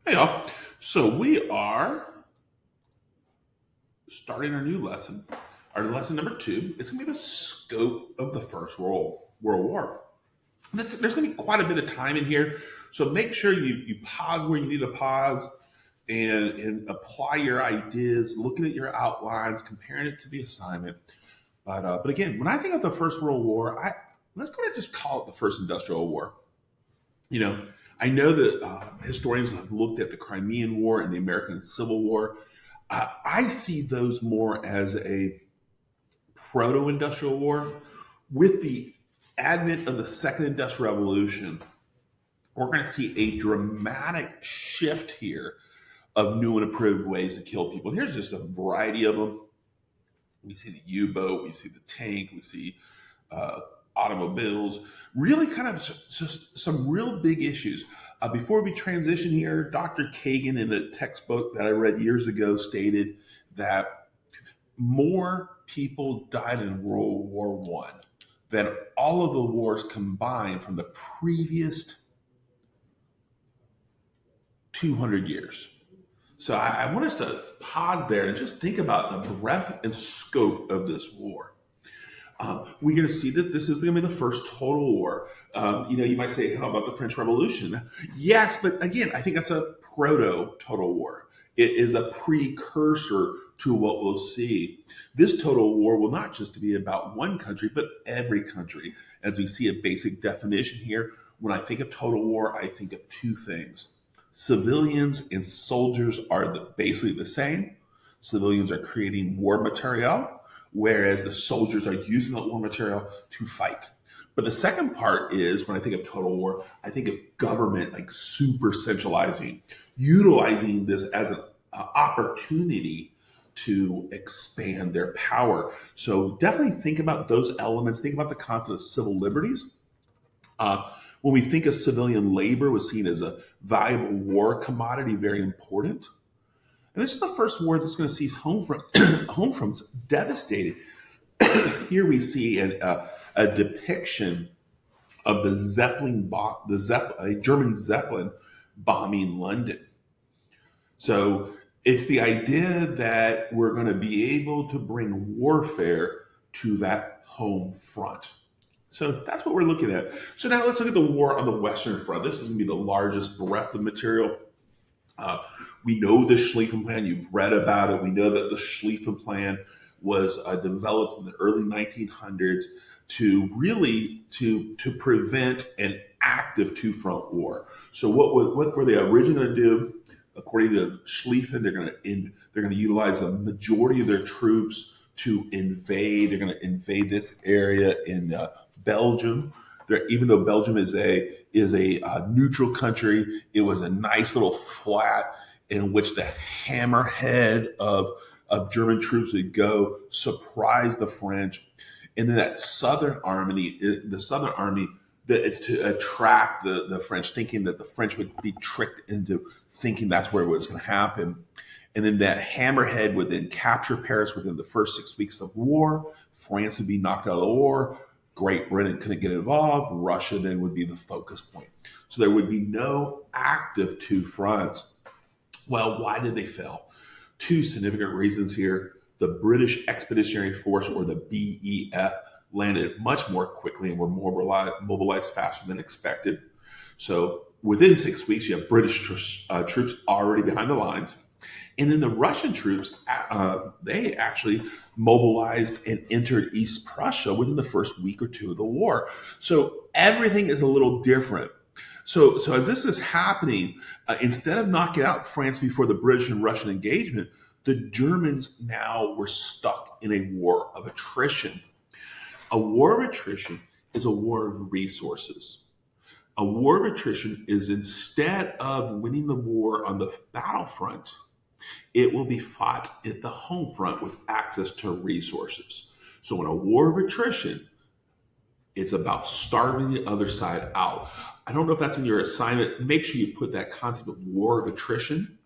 Hey, y'all. So we are starting our new lesson, our lesson number two. It's going to be the scope of the First World War. There's going to be quite a bit of time in here, so make sure you pause where you need to pause and apply your ideas, looking at your outlines, comparing it to the assignment. But again, when I think of the First World War, let's go ahead and just call it the First Industrial War. You know, I know that historians have looked at the Crimean War and the American Civil War. I see those more as a proto industrial war. With the advent of the Second Industrial Revolution, we're going to see a dramatic shift here of new and improved ways to kill people. And here's just a variety of them. We see the U boat, we see the tank, we see uh, automobiles, really kind of just some real big issues. Before we transition here, Dr. Kagan in a textbook that I read years ago stated that more people died in World War One than all of the wars combined from the previous 200 years. So I want us to pause there and just think about the breadth and scope of this war. We're going to see that this is going to be the first total war. You might say, how about the French Revolution? Yes, but again, I think that's a proto total war. It is a precursor to what we'll see. This total war will not just be about one country, but every country. As we see a basic definition here, when I think of total war, I think of two things. Civilians and soldiers are basically the same. Civilians are creating war material, whereas the soldiers are using that war material to fight. But the second part is when I think of total war, I think of government like super centralizing, utilizing this as an opportunity to expand their power. So definitely think about those elements. Think about the concept of civil liberties. When we think of civilian labor was seen as a valuable war commodity, very important. And this is the first war that's going to see home fronts devastated. Here we see a depiction of a German Zeppelin bombing London. So it's the idea that we're going to be able to bring warfare to that home front. So that's what we're looking at. So now let's look at the war on the Western Front. This is going to be the largest breadth of material. Uh, we know the Schlieffen Plan. You've read about it. We know that the Schlieffen Plan was developed in the early 1900s to really to prevent an active two-front war. So what were they originally going to do? According to Schlieffen, they're going to utilize the majority of their troops to invade. They're going to invade this area in Belgium. Even though Belgium is a neutral country, it was a nice little flat in which the hammerhead of German troops would go surprise the French, and then that the Southern Army, that it's to attract the French, thinking that the French would be tricked into thinking that's where it was going to happen. And then that hammerhead would then capture Paris within the first 6 weeks of war. France would be knocked out of the war. Great Britain couldn't get involved. Russia then would be the focus point. So there would be no active two fronts. Well, why did they fail? Two significant reasons here. The British Expeditionary Force, or the BEF, landed much more quickly and were more mobilized faster than expected. So within 6 weeks, you have British troops already behind the lines. And then the Russian troops, they actually mobilized and entered East Prussia within the first week or two of the war. So everything is a little different. So as this is happening, instead of knocking out France before the British and Russian engagement, the Germans now were stuck in a war of attrition. A war of attrition is a war of resources. A war of attrition is, instead of winning the war on the battlefront, it will be fought at the home front with access to resources. So in a war of attrition, it's about starving the other side out. I don't know if that's in your assignment. Make sure you put that concept of war of attrition.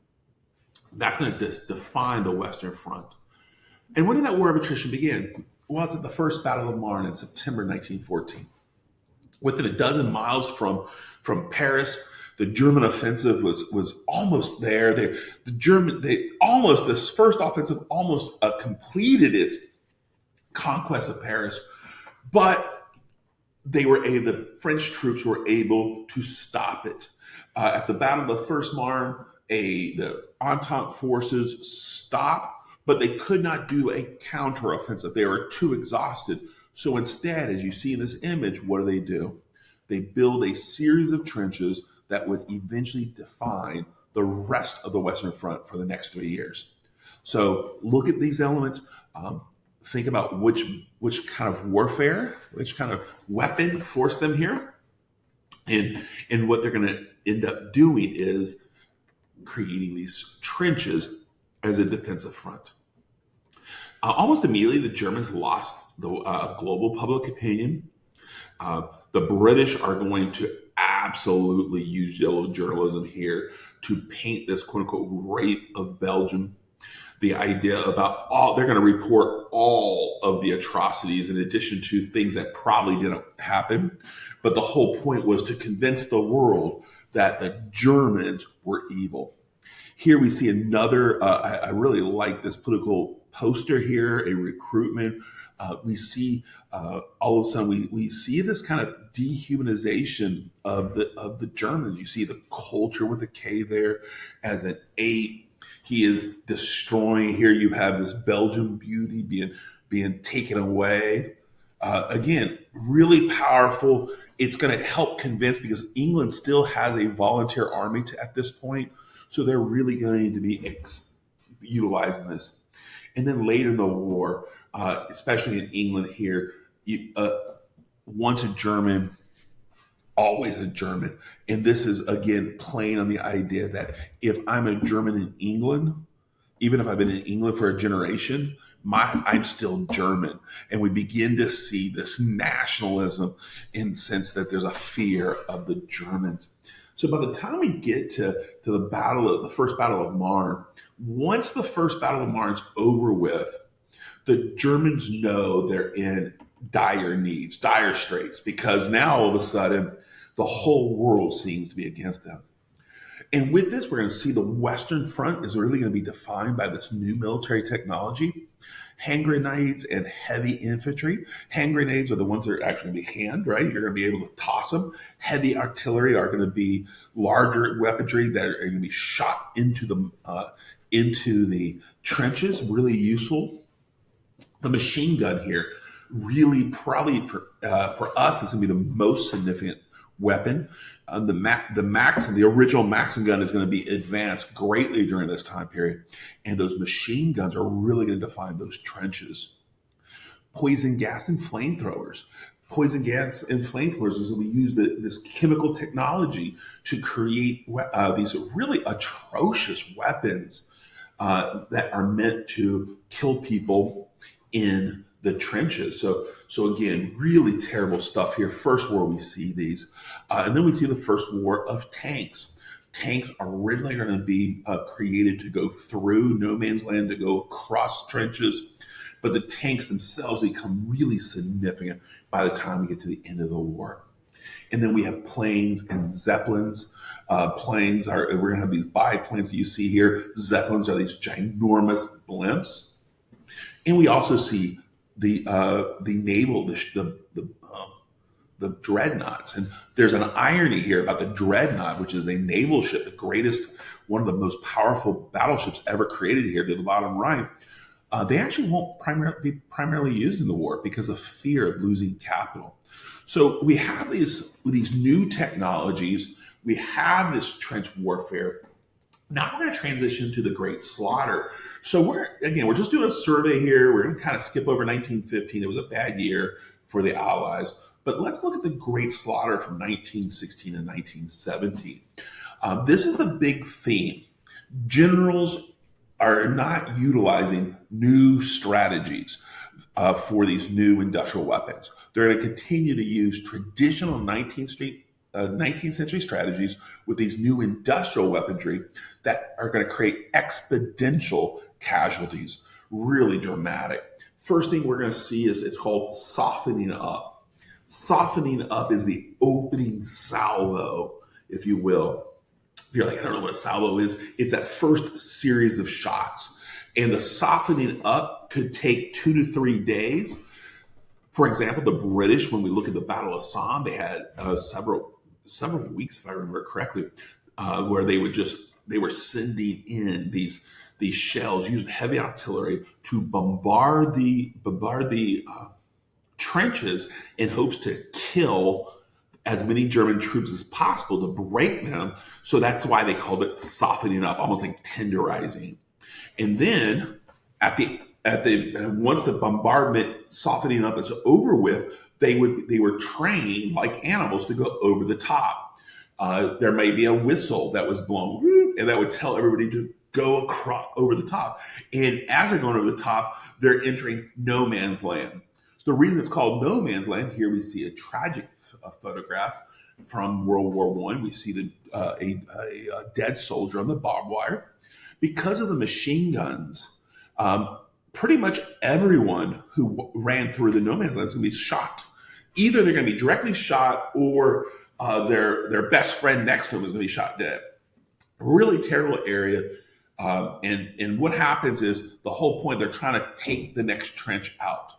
That's going to define the Western Front. And when did that war of attrition begin? Well, it's at the First Battle of Marne in September 1914. Within a dozen miles from Paris, The German offensive was almost there. This first offensive almost completed its conquest of Paris, but the French troops were able to stop it. At the Battle of the First Marne, the Entente forces stopped, but they could not do a counteroffensive. They were too exhausted. So instead, as you see in this image, what do? They build a series of trenches that would eventually define the rest of the Western Front for the next 3 years. So look at these elements. Think about which kind of warfare, which kind of weapon forced them here. And what they're going to end up doing is creating these trenches as a defensive front. Almost immediately, the Germans lost the global public opinion. The British are going to absolutely use yellow journalism here to paint this quote unquote rape of Belgium. The idea about they're going to report all of the atrocities in addition to things that probably didn't happen. But the whole point was to convince the world that the Germans were evil. Here we see another, I really like this political poster here, a recruitment. We see all of a sudden we see this kind of dehumanization of the Germans. You see the culture with the K there as an 8. He is destroying. Here you have this Belgian beauty being taken away. Again, really powerful. It's going to help convince, because England still has a volunteer army at this point. So they're really going to be utilizing this. And then later in the war, especially in England here, once a German, always a German. And this is, again, playing on the idea that if I'm a German in England, even if I've been in England for a generation, I'm still German. And we begin to see this nationalism in the sense that there's a fear of the Germans. So by the time we get to the first Battle of Marne, once the first Battle of Marne's over with, the Germans know they're in dire needs, dire straits, because now all of a sudden the whole world seems to be against them. And with this, we're going to see the Western Front is really going to be defined by this new military technology. Hand grenades and heavy infantry. Hand grenades are the ones that are actually going to be hand, right? You're going to be able to toss them. Heavy artillery are going to be larger weaponry that are going to be shot into the trenches, really useful. The machine gun here, really probably for us, is going to be the most significant weapon. The original Maxim gun is going to be advanced greatly during this time period. And those machine guns are really going to define those trenches. Poison gas and flamethrowers. Poison gas and flamethrowers is going to be used, this chemical technology, to create these really atrocious weapons that are meant to kill people in the trenches. So again, really terrible stuff here. First war we see these. And then we see the first war of tanks. Tanks are originally going to be created to go through no man's land, to go across trenches. But the tanks themselves become really significant by the time we get to the end of the war. And then we have planes and zeppelins. We're going to have these biplanes that you see here. Zeppelins are these ginormous blimps. And we also see the naval, the dreadnoughts. And there's an irony here about the dreadnought, which is a naval ship, the greatest, one of the most powerful battleships ever created here to the bottom right. They actually won't be primarily used in the war because of fear of losing capital. So we have these new technologies. We have this trench warfare. Now we're going to transition to the Great Slaughter. So we're just doing a survey here. We're going to kind of skip over 1915. It was a bad year for the Allies. But let's look at the Great Slaughter from 1916 and 1917. This is the big theme. Generals are not utilizing new strategies for these new industrial weapons. They're going to continue to use traditional 19th century strategies with these new industrial weaponry that are going to create exponential casualties, really dramatic. First thing we're going to see is it's called softening up. Softening up is the opening salvo, if you will. If you're like, I don't know what a salvo is, it's that first series of shots. And the softening up could take 2 to 3 days. For example, the British, when we look at the Battle of Somme, they had several weeks, if I remember correctly, where they were sending in these shells using heavy artillery to bombard the trenches in hopes to kill as many German troops as possible to break them. So that's why they called it softening up, almost like tenderizing. And then at the once the bombardment softening up is over with, they were trained like animals to go over the top. There may be a whistle that was blown, and that would tell everybody to go across over the top. And as they're going over the top, they're entering no man's land. The reason it's called no man's land, here we see a tragic photograph from World War One. We see a dead soldier on the barbed wire. Because of the machine guns, pretty much everyone who ran through the no man's land is going to be shot. Either they're going to be directly shot, or their best friend next to them is going to be shot dead. Really terrible area. And what happens is the whole point, they're trying to take the next trench out.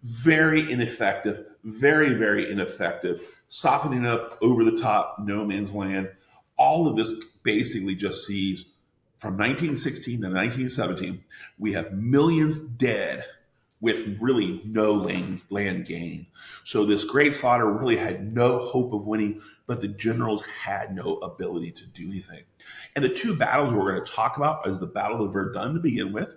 Very ineffective, very, very ineffective. Softening up over the top, no man's land. All of this basically just sees from 1916 to 1917, we have millions dead with really no land gain. So this great slaughter really had no hope of winning, but the generals had no ability to do anything. And the two battles we're going to talk about is the Battle of Verdun to begin with.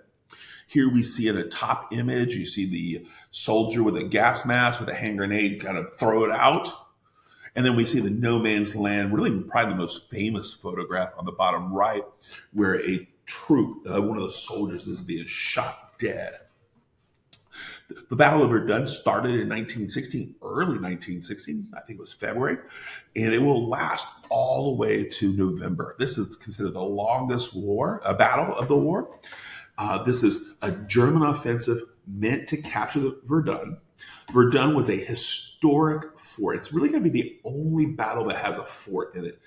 Here we see in a top image, you see the soldier with a gas mask with a hand grenade kind of throw it out. And then we see the no man's land, really probably the most famous photograph on the bottom right, where a troop, one of the soldiers is being shot dead. The Battle of Verdun started in 1916, early 1916, I think it was February, and it will last all the way to November. This is considered the longest battle of the war. This is a German offensive meant to capture the Verdun. Verdun was a historic fort. It's really going to be the only battle that has a fort in it.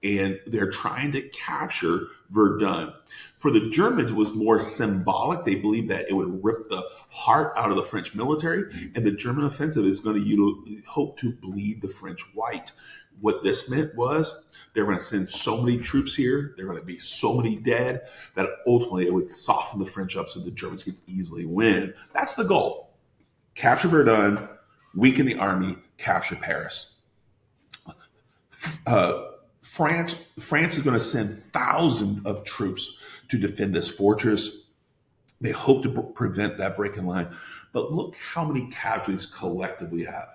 And they're trying to capture Verdun. For the Germans, it was more symbolic. They believed that it would rip the heart out of the French military, and the German offensive is going to hope to bleed the French white. What this meant was they're going to send so many troops here, there are going to be so many dead, that ultimately it would soften the French up so the Germans could easily win. That's the goal. Capture Verdun, weaken the army, capture Paris. France is going to send thousands of troops to defend this fortress. They hope to prevent that break in line. But look how many casualties collectively have.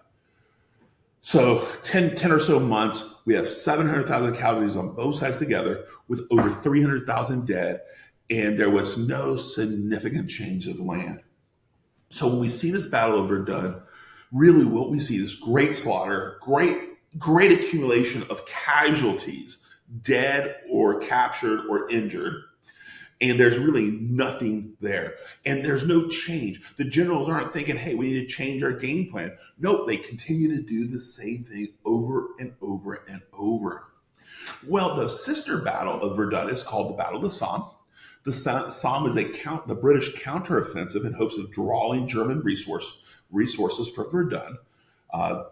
So 10 or so months, we have 700,000 casualties on both sides together with over 300,000 dead, and there was no significant change of land. So when we see this Battle of Verdun, really what we see is great slaughter, great accumulation of casualties, dead or captured or injured. And there's really nothing there. And there's no change. The generals aren't thinking, hey, we need to change our game plan. Nope, they continue to do the same thing over and over and over. Well, the sister battle of Verdun is called the Battle of the Somme. The Somme is the British counteroffensive in hopes of drawing German resources for Verdun.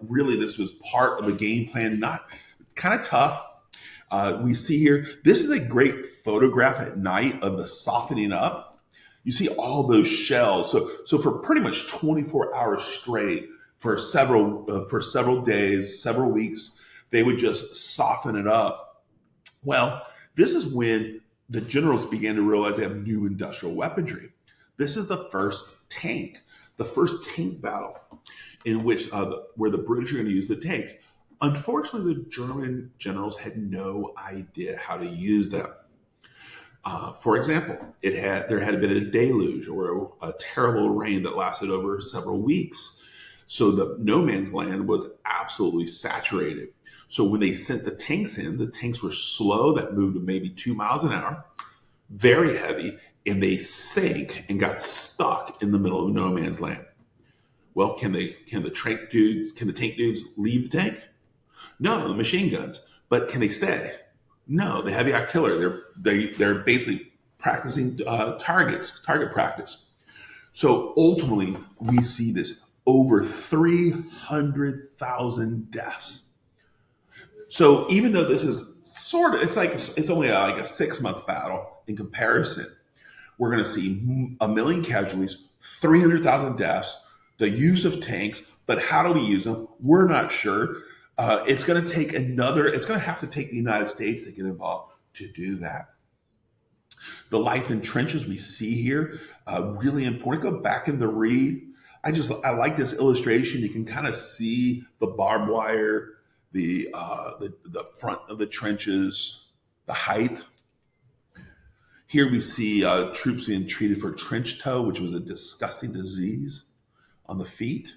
Really, this was part of a game plan, not kind of tough. We see here, this is a great photograph at night of the softening up. You see all those shells. So for pretty much 24 hours straight, for several days, several weeks, they would just soften it up. Well, this is when the generals began to realize they have new industrial weaponry. This is the first tank battle in which where the British are going to use the tanks. Unfortunately, the German generals had no idea how to use them. For example, there had been a deluge or a terrible rain that lasted over several weeks. So the no man's land was absolutely saturated. So when they sent the tanks in, the tanks were slow, that moved at maybe 2 miles an hour, very heavy, and they sank and got stuck in the middle of no man's land. Well, can the tank dudes leave the tank? No, the machine guns. But can they stay? No, they have the artillery. They're basically practicing target practice. So ultimately, we see this over 300,000 deaths. So even though this is sort of, it's only like a 6 month battle in comparison. We're going to see a million casualties, 300,000 deaths, the use of tanks. But how do we use them? We're not sure. It's going to take it's going to have to take the United States to get involved to do that. The life in trenches we see here, really important. Go back in the read. I like this illustration. You can kind of see the barbed wire, the front of the trenches, the height. Here we see troops being treated for trench toe, which was a disgusting disease on the feet.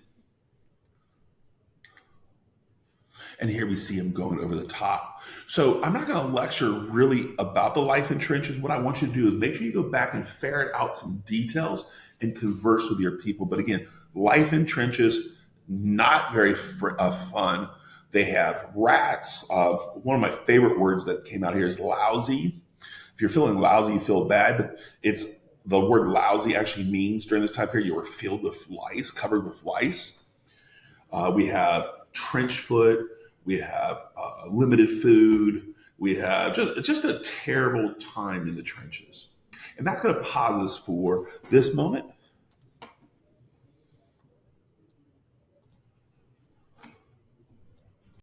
And here we see him going over the top. So I'm not going to lecture really about the life in trenches. What I want you to do is make sure you go back and ferret out some details and converse with your people. But again, life in trenches, not very fun. They have rats. One of my favorite words that came out here is lousy. If you're feeling lousy, you feel bad, but it's the word lousy actually means during this time period you were filled with lice, covered with lice. We have trench foot. We have limited food. We have just a terrible time in the trenches. And that's going to pause us for this moment.